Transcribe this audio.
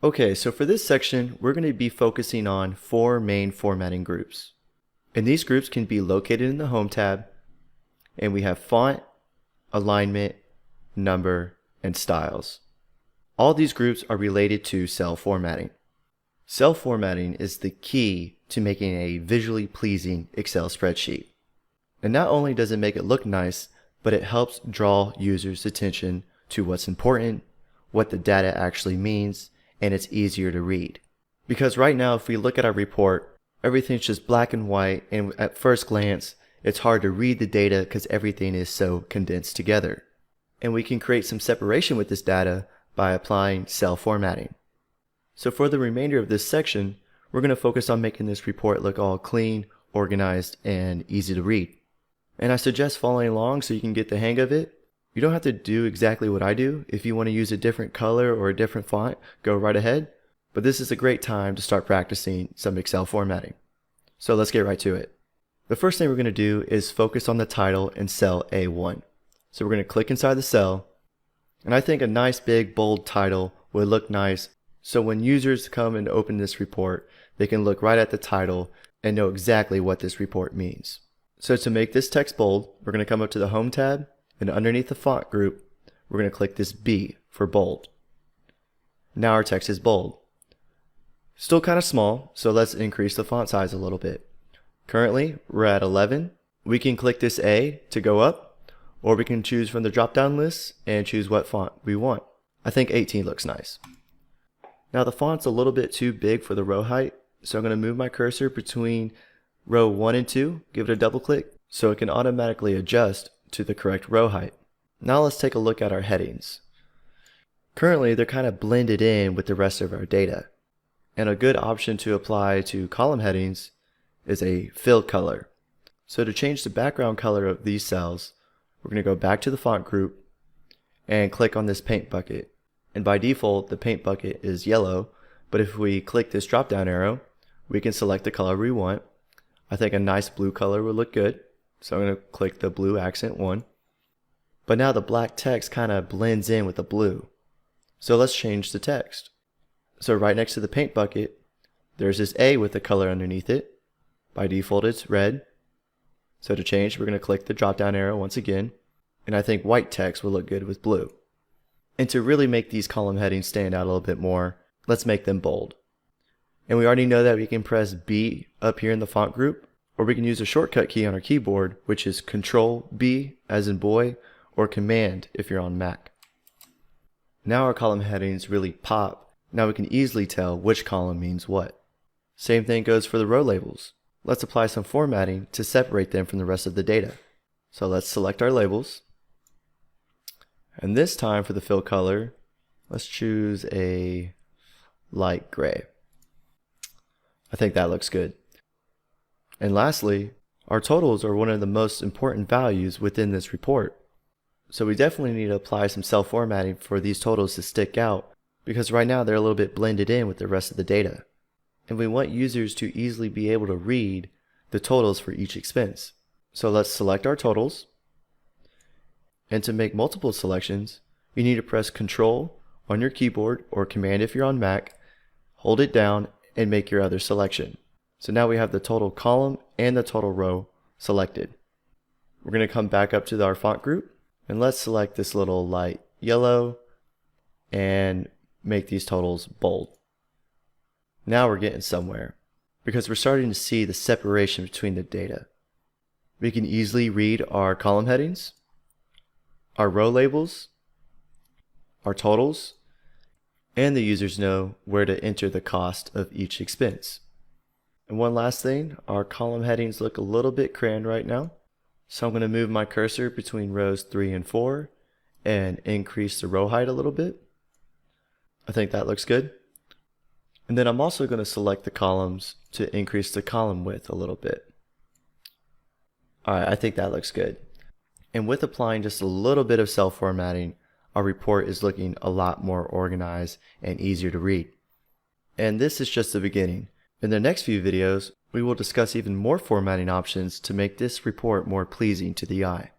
Okay, so for this section, we're going to be focusing on 4 main formatting groups. And these groups can be located in the Home tab, and we have font, alignment, number, and styles. All these groups are related to cell formatting. Cell formatting is the key to making a visually pleasing Excel spreadsheet. And not only does it make it look nice, but it helps draw users' attention to what's important, what the data actually means, and it's easier to read. Because right now, if we look at our report, everything's just black and white, and at first glance, it's hard to read the data because everything is so condensed together. And we can create some separation with this data by applying cell formatting. So for the remainder of this section, we're going to focus on making this report look all clean, organized, and easy to read. And I suggest following along so you can get the hang of it. You don't have to do exactly what I do. If you want to use a different color or a different font, go right ahead. But this is a great time to start practicing some Excel formatting. So let's get right to it. The first thing we're going to do is focus on the title in cell A1. So we're going to click inside the cell. And I think a nice big bold title would look nice. So when users come and open this report, they can look right at the title and know exactly what this report means. So to make this text bold, we're going to come up to the Home tab, and underneath the font group, we're going to click this B for bold. Now our text is bold. Still kind of small, so let's increase the font size a little bit. Currently, we're at 11. We can click this A to go up, or we can choose from the drop-down list and choose what font we want. I think 18 looks nice. Now the font's a little bit too big for the row height, so I'm going to move my cursor between row 1 and 2, give it a double click, so it can automatically adjust to the correct row height. Now let's take a look at our headings. Currently, they're kind of blended in with the rest of our data. And a good option to apply to column headings is a fill color. So to change the background color of these cells, we're going to go back to the font group and click on this paint bucket. And by default, the paint bucket is yellow, but if we click this drop down arrow, we can select the color we want. I think a nice blue color would look good. So I'm going to click the blue accent one. But now the black text kind of blends in with the blue. So let's change the text. So right next to the paint bucket, there's this A with the color underneath it. By default, it's red. So to change, we're going to click the drop down arrow once again. And I think white text will look good with blue. And to really make these column headings stand out a little bit more, let's make them bold. And we already know that we can press B up here in the font group, or we can use a shortcut key on our keyboard, which is Control B as in boy, or Command if you're on Mac. Now our column headings really pop. Now we can easily tell which column means what. Same thing goes for the row labels. Let's apply some formatting to separate them from the rest of the data. So let's select our labels. And this time for the fill color, let's choose a light gray. I think that looks good. And lastly, our totals are one of the most important values within this report. So we definitely need to apply some cell formatting for these totals to stick out, because right now they're a little bit blended in with the rest of the data. And we want users to easily be able to read the totals for each expense. So let's select our totals. And to make multiple selections, you need to press Control on your keyboard or Command if you're on Mac, hold it down, and make your other selection. So now we have the total column and the total row selected. We're going to come back up to our font group, and let's select this little light yellow and make these totals bold. Now we're getting somewhere, because we're starting to see the separation between the data. We can easily read our column headings, our row labels, our totals, and the users know where to enter the cost of each expense. And one last thing, our column headings look a little bit crayon right now. So I'm going to move my cursor between rows 3 and 4 and increase the row height a little bit. I think that looks good. And then I'm also going to select the columns to increase the column width a little bit. Alright, I think that looks good. And with applying just a little bit of cell formatting, our report is looking a lot more organized and easier to read. And this is just the beginning. In the next few videos, we will discuss even more formatting options to make this report more pleasing to the eye.